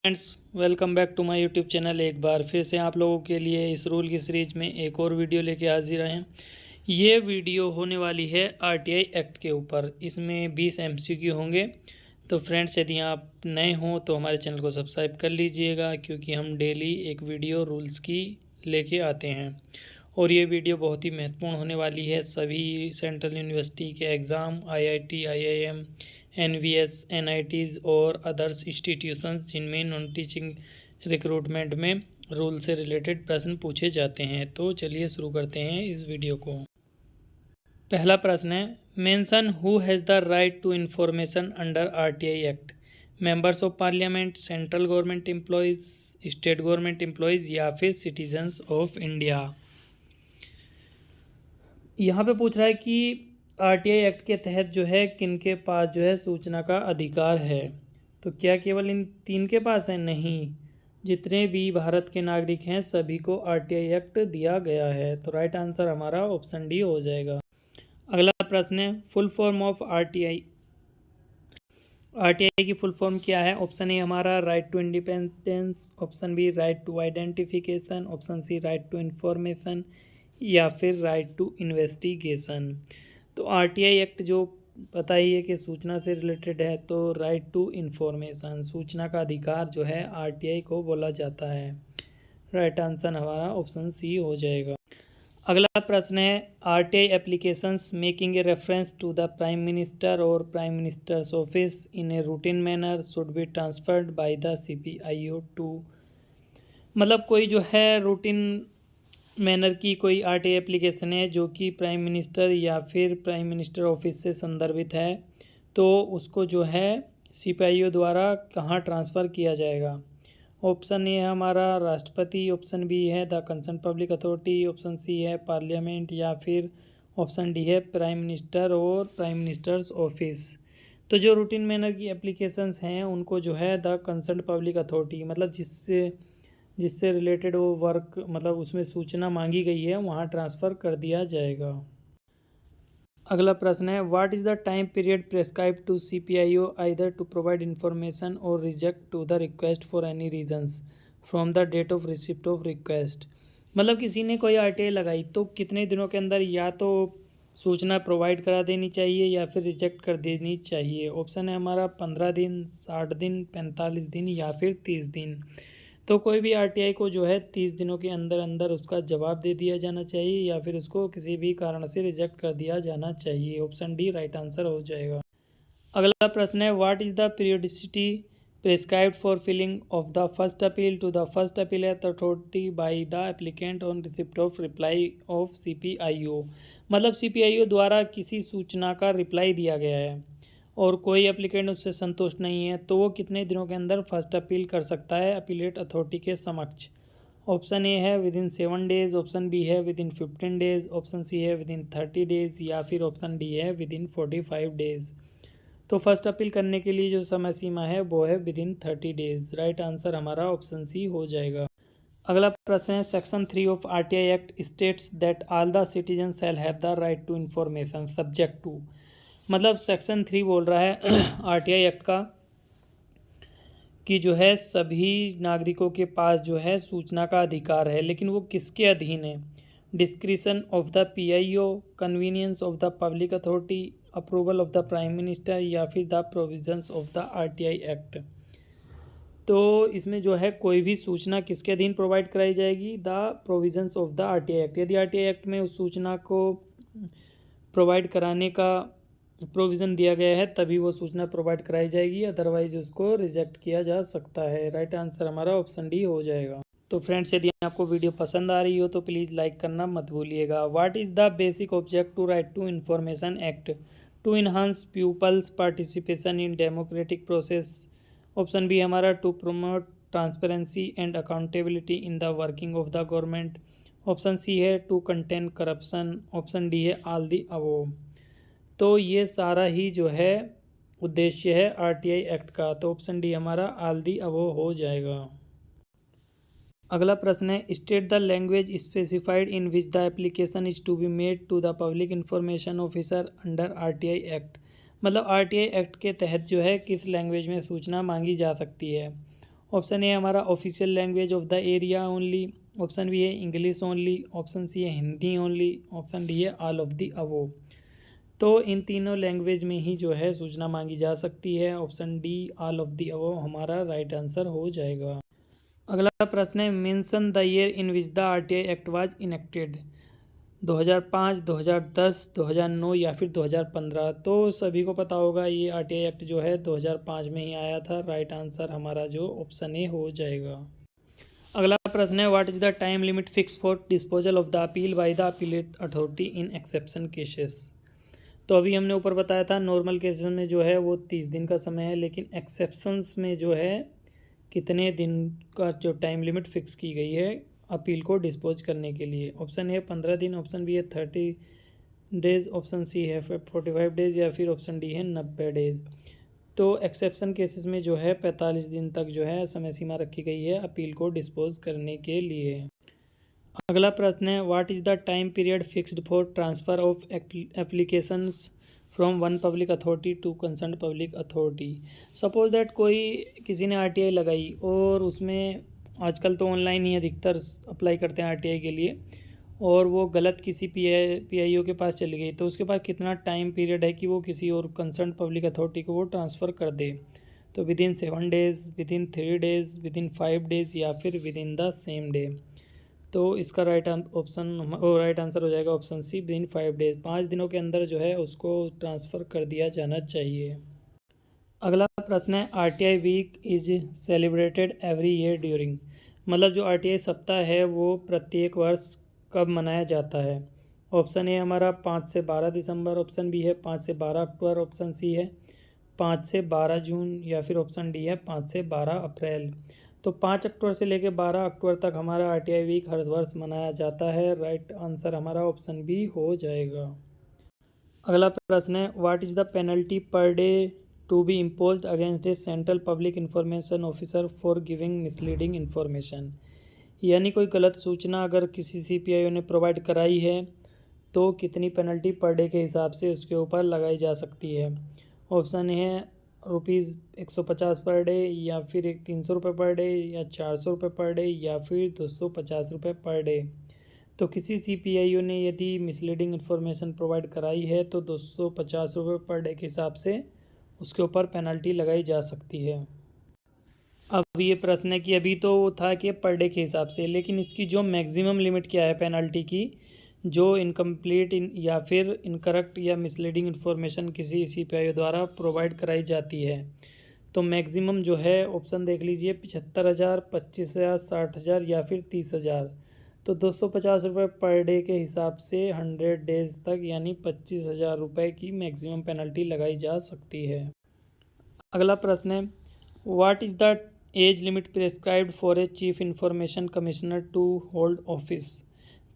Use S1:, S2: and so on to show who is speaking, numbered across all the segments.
S1: Friends, welcome back to my YouTube channel. एक बार फिर से आप लोगों के लिए इस रूल की सीरीज में एक और वीडियो लेके हाजिर हैं। ये वीडियो होने वाली है आरटीआई एक्ट के ऊपर। इसमें 20 एमसीक्यू होंगे। तो फ्रेंड्स, यदि आप नए हों तो हमारे चैनल को सब्सक्राइब कर लीजिएगा, क्योंकि हम डेली एक वीडियो रूल्स की लेके आते हैं। और ये वीडियो बहुत ही महत्वपूर्ण होने वाली है सभी सेंट्रल यूनिवर्सिटी के exam, IIT, IIM, NVS, NITs और अदर्स इंस्टीट्यूशंस जिनमें नॉन टीचिंग रिक्रूटमेंट में रूल से रिलेटेड प्रश्न पूछे जाते हैं। तो चलिए शुरू करते हैं इस वीडियो को। पहला प्रश्न है, mention who has the right to information under RTI act. Members of parliament, central government employees, state government employees या फिर सिटीजन्स ऑफ इंडिया। यहाँ पे पूछ रहा है कि आरटीआई एक्ट के तहत जो है किनके पास जो है सूचना का अधिकार है। तो क्या केवल इन तीन के पास है? नहीं, जितने भी भारत के नागरिक हैं सभी को आरटीआई एक्ट दिया गया है। तो राइट आंसर हमारा ऑप्शन डी हो जाएगा। अगला प्रश्न है, full form of RTI. RTI की फुल फॉर्म क्या है? ऑप्शन ए हमारा right to independence, option B right to identification, option C right to information या फिर राइट टू इन्वेस्टिगेशन। तो आरटीआई एक्ट जो पता ही है कि सूचना से रिलेटेड है, तो राइट टू इंफॉर्मेशन, सूचना का अधिकार जो है आरटीआई को बोला जाता है। राइट आंसर हमारा ऑप्शन सी हो जाएगा। अगला प्रश्न है, RTI applications making a reference to the prime minister और prime minister's office in a routine manner should be transferred by the CPIO to. मतलब कोई जो है रूटीन मैनर की कोई आरटीआई एप्लीकेशन है जो कि प्राइम मिनिस्टर या फिर प्राइम मिनिस्टर ऑफिस से संदर्भित है, तो उसको जो है सीपीआईओ द्वारा कहाँ ट्रांसफ़र किया जाएगा। ऑप्शन ए है हमारा राष्ट्रपति, ऑप्शन बी है the concern public authority, option C है पार्लियामेंट या फिर ऑप्शन डी है प्राइम मिनिस्टर और प्राइम मिनिस्टर्स ऑफिस। तो जो रूटीन मैनर की एप्लीकेशंस हैं उनको जो है द कंसर्न पब्लिक अथॉरिटी, मतलब जिससे रिलेटेड वो वर्क, मतलब उसमें सूचना मांगी गई है, वहाँ ट्रांसफ़र कर दिया जाएगा। अगला प्रश्न है, what is the time period prescribe to CPIO either to provide information और reject to the request for any reasons from the date of receipt of request. मतलब किसी ने कोई आरटीआई लगाई तो कितने दिनों के अंदर या तो सूचना प्रोवाइड करा देनी चाहिए या फिर रिजेक्ट कर देनी चाहिए। ऑप्शन है हमारा 15 दिन, 60 दिन, 45 दिन या फिर 30 दिन। तो कोई भी आरटीआई को जो है 30 दिनों के अंदर अंदर उसका जवाब दे दिया जाना चाहिए या फिर उसको किसी भी कारण से रिजेक्ट कर दिया जाना चाहिए। ऑप्शन डी राइट आंसर हो जाएगा। अगला प्रश्न है, what is the periodicity prescribed for filling of the first appeal to the first appeal at authority by the applicant on receipt of reply of CPIO. मतलब सीपीआईओ द्वारा किसी सूचना का रिप्लाई दिया गया है और कोई एप्लीकेंट उससे संतुष्ट नहीं है, तो वो कितने दिनों के अंदर फर्स्ट अपील कर सकता है अपीलेट अथॉरिटी के समक्ष। ऑप्शन ए है within 7 days, option B है within 15 days, option C है विद इन 30 डेज या फिर ऑप्शन डी है विद इन 45 डेज। तो फर्स्ट अपील करने के लिए जो समय सीमा है वो है within 30 days. Right answer हमारा ऑप्शन सी हो जाएगा। अगला प्रश्न है, section 3 of RTI act states that all the citizen shall have the right to information subject to. मतलब सेक्शन 3 बोल रहा है आरटीआई एक्ट का कि जो है सभी नागरिकों के पास जो है सूचना का अधिकार है, लेकिन वो किसके अधीन है? Discretion of the PIO, convenience of the public authority, approval of the prime minister या फिर the provisions of the RTI act. तो इसमें जो है कोई भी सूचना किसके अधीन प्रोवाइड कराई जाएगी? The provisions of the RTI act. यदि आरटीआई एक्ट में उस सूचना को प्रोवाइड कराने का प्रोविज़न दिया गया है तभी वो सूचना प्रोवाइड कराई जाएगी, अदरवाइज उसको रिजेक्ट किया जा सकता है। राइट आंसर हमारा ऑप्शन डी हो जाएगा। तो फ्रेंड्स, यदि आपको वीडियो पसंद आ रही हो तो प्लीज़ लाइक करना मत भूलिएगा। What is the basic object to right to information act? To enhance people's participation in democratic process. Option B हमारा to promote transparency and accountability in the working of the government. Option C है to contain corruption, option D है all the above. तो ये सारा ही जो है उद्देश्य है आरटीआई एक्ट का, तो ऑप्शन डी हमारा ऑल दी अबोव हो जाएगा। अगला प्रश्न है, state the language specified in which the application is to be made to the public information officer under RTI act. मतलब आरटीआई एक्ट के तहत जो है किस लैंग्वेज में सूचना मांगी जा सकती है। ऑप्शन ए हमारा official language of the area only, option B है इंग्लिश ओनली, ऑप्शन सी है हिंदी ओनली, ऑप्शन डी है ऑल ऑफ द अबव। तो इन तीनों लैंग्वेज में ही जो है सूचना मांगी जा सकती है। Option D all of the above हमारा राइट आंसर हो जाएगा। अगला प्रश्न है mention the year in which the RTI act was enacted. 2005, 2010, 2009 या फिर 2015। तो सभी को पता होगा ये आरटीआई एक्ट जो है 2005 में ही आया था। राइट आंसर हमारा जो ऑप्शन ए हो जाएगा। अगला प्रश्न है what is the time limit fix for disposal of the appeal by the appellate authority in exception cases. तो अभी हमने ऊपर बताया था नॉर्मल केसेस में जो है वो 30 दिन का समय है, लेकिन एक्सेप्शंस में जो है कितने दिन का जो टाइम लिमिट फिक्स की गई है अपील को डिस्पोज करने के लिए। ऑप्शन ए 15 दिन, ऑप्शन बी है 30 डेज, ऑप्शन सी है 45 डेज या फिर ऑप्शन डी है 90 डेज। तो एक्सेप्शन केसेस में जो है 45 दिन तक जो है समय सीमा रखी गई है अपील को डिस्पोज करने के लिए। अगला प्रश्न है what is the time period fixed for transfer of applications from one public authority to concern public authority. Suppose that कोई किसी ने आरटीआई लगाई और उसमें आजकल तो ऑनलाइन ही अधिकतर अप्लाई करते हैं आरटीआई के लिए, और वो गलत किसी पीआईओ के पास चली गई, तो उसके पास कितना टाइम पीरियड है कि वो किसी और कंसर्न पब्लिक अथॉरिटी को वो ट्रांसफ़र कर दे। तो within 7 days, within 3 days, within 5 days या फिर within the same day. तो इसका राइट आंसर हो जाएगा option C within 5 days. 5 दिनों के अंदर जो है उसको ट्रांसफ़र कर दिया जाना चाहिए। अगला प्रश्न है RTI week is celebrated every year during. मतलब जो आरटीआई सप्ताह है वो प्रत्येक वर्ष कब मनाया जाता है। ऑप्शन ए हमारा 5 से 12 दिसंबर, ऑप्शन बी है 5 से 12 अक्टूबर, ऑप्शन सी है 5 से 12 जून या फिर ऑप्शन डी है 5 से 12 अप्रैल। तो 5 अक्टूबर से लेकर 12 अक्टूबर तक हमारा आरटीआई वीक हर वर्ष मनाया जाता है। राइट आंसर हमारा ऑप्शन बी हो जाएगा। अगला प्रश्न है what is the penalty per day to be imposed against a central public information officer for giving misleading information. यानी कोई गलत सूचना अगर किसी सीपीआईओ ने प्रोवाइड कराई है तो कितनी पेनल्टी पर डे के हिसाब से उसके ऊपर लगाई जा सकती है। ऑप्शन है ₹150 पर डे, या फिर 300 रुपये पर डे, या 400 रुपये पर डे, या फिर 250 रुपये पर डे। तो किसी सीपीआईओ ने यदि मिसलीडिंग इन्फॉर्मेशन प्रोवाइड कराई है तो 250 रुपये पर डे के हिसाब से उसके ऊपर पेनल्टी लगाई जा सकती है। अब ये प्रश्न है कि अभी तो था कि पर डे के हिसाब से, लेकिन इसकी जो मैक्सिमम लिमिट क्या है पेनल्टी की, जो इनकम्प्लीट या फिर इनकरेक्ट या मिसलीडिंग इन्फॉर्मेशन किसी सीपीआईओ द्वारा प्रोवाइड कराई जाती है, तो मैक्सिमम जो है ऑप्शन देख लीजिए 75,000, 25,000, 60,000 या फिर 30,000। तो 250 रुपये पर डे के हिसाब से 100 डेज तक यानी 25,000 रुपये की मैक्सिमम पेनल्टी लगाई जा सकती है। अगला प्रश्न है what is the age limit prescribed for a chief information commissioner to hold office.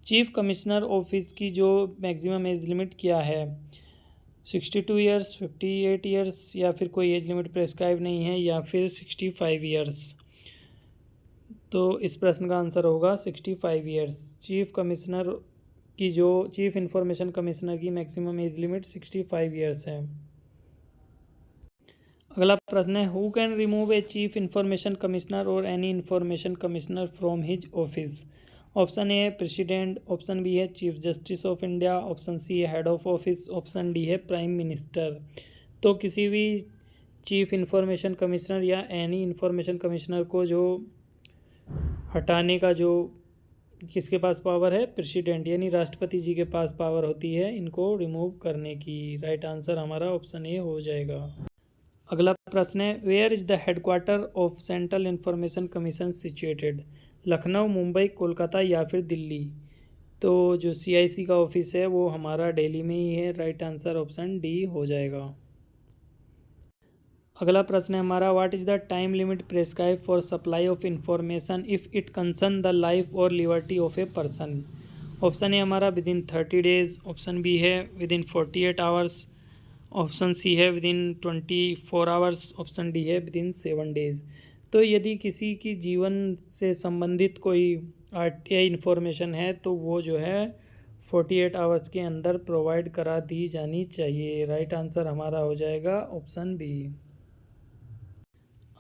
S1: Chief commissioner office की जो मैक्सिमम एज लिमिट क्या है, 62 ईयर्स, 58 ईयर्स, या फिर कोई एज लिमिट प्रेस्क्राइब नहीं है, या फिर 65 ईयर्स। तो इस प्रश्न का आंसर होगा 65 ईयर्स। चीफ कमिश्नर की जो चीफ इंफॉर्मेशन कमिश्नर की मैक्सिमम एज लिमिट 65 ईयर्स है। अगला प्रश्न है who can remove a chief information commissioner और any information commissioner from his office. Option A है प्रेसिडेंट, ऑप्शन बी है chief justice of India, option C है head of office, option D है prime minister. तो किसी भी chief information commissioner या any information commissioner को जो हटाने का जो किसके पास पावर है, प्रेसिडेंट यानी राष्ट्रपति जी के पास पावर होती है इनको रिमूव करने की। राइट आंसर हमारा ऑप्शन ए हो जाएगा। अगला प्रश्न है where is the headquarter of central information commission situated. Lucknow, Mumbai, Kolkata या फिर दिल्ली। तो जो सीआईसी का ऑफिस है वो हमारा दिल्ली में ही है। राइट आंसर ऑप्शन डी हो जाएगा। अगला प्रश्न है हमारा what is the time limit prescribe for supply of information if it concern the life और liberty of a person. Option A हमारा within 30 days, option B है within 48 hours, option C है within 24 hours, option D है within 7 days. तो यदि किसी की जीवन से संबंधित कोई आरटीआई इन्फॉर्मेशन है तो वो जो है 48 आवर्स के अंदर प्रोवाइड करा दी जानी चाहिए। राइट आंसर हमारा हो जाएगा ऑप्शन बी।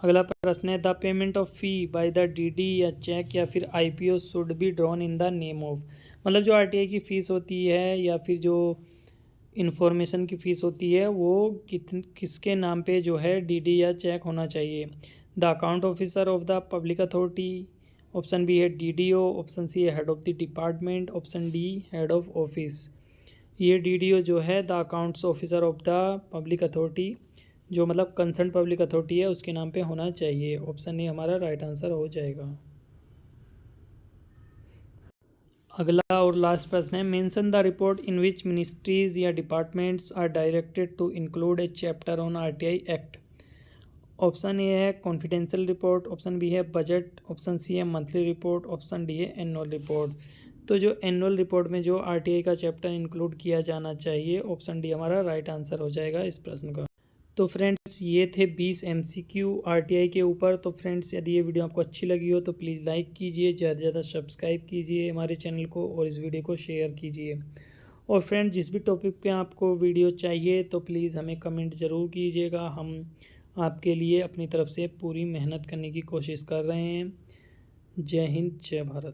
S1: अगला प्रश्न है, the payment of fee by the DD या चेक या फिर IPO should be drawn in the name of. मतलब जो आरटीआई की फ़ीस होती है या फिर जो इन्फॉर्मेशन की फ़ीस होती है वो किसके नाम पे जो है डीडी या चेक होना चाहिए। The account officer of the public authority, option B है डीडीओ, ऑप्शन सी है head of the department, option D head of office. ये डीडीओ जो है the accounts officer of the public authority, जो मतलब कंसर्न पब्लिक अथॉरिटी है उसके नाम पे होना चाहिए। ऑप्शन ए हमारा राइट आंसर हो जाएगा। अगला और लास्ट प्रश्न है, mention the report in which ministries या departments are directed to include a chapter on RTI act. Option A है कॉन्फिडेंशियल रिपोर्ट, ऑप्शन बी है बजट, ऑप्शन सी है मंथली रिपोर्ट, ऑप्शन डी है एनुअल रिपोर्ट। तो जो annual report में जो RTI का चैप्टर इंक्लूड किया जाना चाहिए, ऑप्शन डी हमारा राइट आंसर हो जाएगा इस प्रश्न का। तो फ्रेंड्स ये थे 20 एमसीक्यू आरटीआई के ऊपर। तो फ्रेंड्स यदि ये वीडियो आपको अच्छी लगी हो तो प्लीज़ लाइक कीजिए, ज़्यादा से ज़्यादा सब्सक्राइब कीजिए हमारे चैनल को और इस वीडियो को शेयर कीजिए। और फ्रेंड्स जिस भी टॉपिक पे आपको वीडियो चाहिए तो प्लीज़ हमें कमेंट ज़रूर कीजिएगा, हम आपके लिए अपनी तरफ से पूरी मेहनत करने की कोशिश कर रहे हैं। जय हिंद, जय भारत।